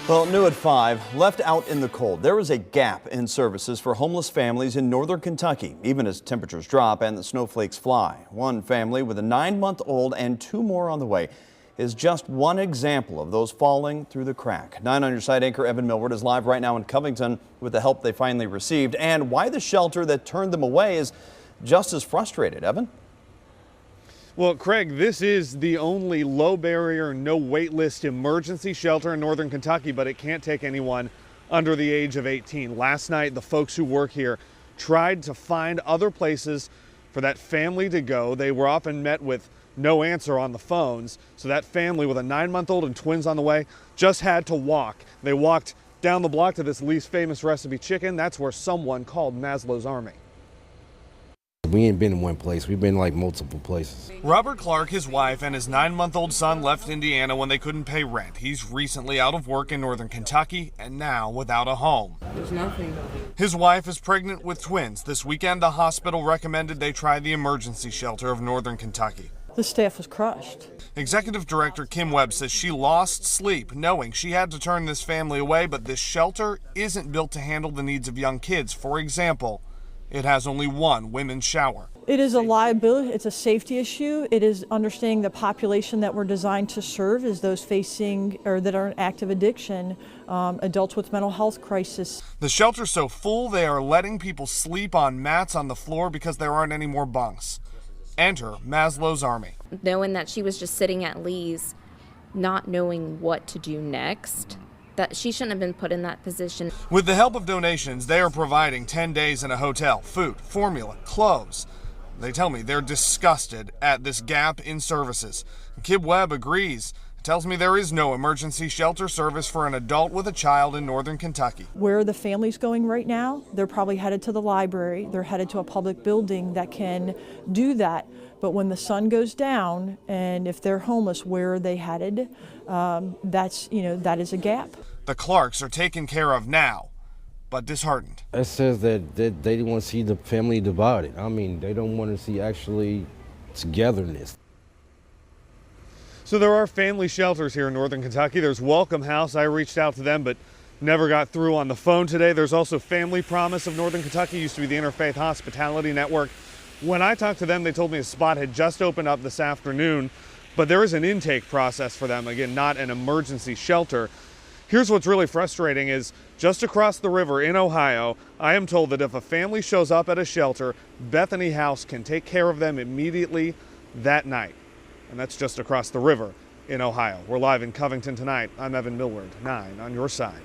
Well, new at 5, left out in the cold. There is a gap in services for homeless families in northern Kentucky, even as temperatures drop and the snowflakes fly. One family with a 9-month-old and 2 more on the way is just one example of those falling through the crack. 9 on your side anchor Evan Millward is live right now in Covington with the help they finally received and why the shelter that turned them away is just as frustrated. Evan? Well, Craig, this is the only low barrier, no wait list emergency shelter in northern Kentucky, but it can't take anyone under the age of 18. Last night, the folks who work here tried to find other places for that family to go. They were often met with no answer on the phones. So that family with a 9-month-old and twins on the way just had to walk. They walked down the block to this least famous recipe chicken. That's where someone called Maslow's Army. We ain't been in one place. We've been like multiple places. Robert Clark, his wife, and his 9-month-old son left Indiana when they couldn't pay rent. He's recently out of work in northern Kentucky and now without a home. There's nothing. His wife is pregnant with twins. This weekend, the hospital recommended they try the emergency shelter of northern Kentucky. The staff was crushed. Executive Director Kim Webb says she lost sleep knowing she had to turn this family away, but this shelter isn't built to handle the needs of young kids. For example, it has only one women's shower. It is a liability, it's a safety issue. It is understanding the population that we're designed to serve is those facing or that are in active addiction, adults with mental health crisis. The shelter's so full they are letting people sleep on mats on the floor because there aren't any more bunks. Enter Maslow's Army. Knowing that she was just sitting at Lee's, not knowing what to do next, that she shouldn't have been put in that position. With the help of donations, they are providing 10 days in a hotel, food, formula, clothes. They tell me they're disgusted at this gap in services. Kim Webb agrees. Tells me there is no emergency shelter service for an adult with a child in northern Kentucky. Where the family's going right now, they're probably headed to the library. They're headed to a public building that can do that. But when the sun goes down and if they're homeless, where are they headed? That is a gap. The Clarks are taken care of now, but disheartened. It says that they want to see the family divided. I mean, they don't want to see actually togetherness. So there are family shelters here in northern Kentucky. There's Welcome House. I reached out to them, but never got through on the phone today. There's also Family Promise of northern Kentucky, used to be the Interfaith Hospitality Network. When I talked to them, they told me a spot had just opened up this afternoon, but there is an intake process for them. Again, not an emergency shelter. Here's what's really frustrating is just across the river in Ohio, I am told that if a family shows up at a shelter, Bethany House can take care of them immediately that night. And that's just across the river in Ohio. We're live in Covington tonight. I'm Evan Millward, 9 on your side.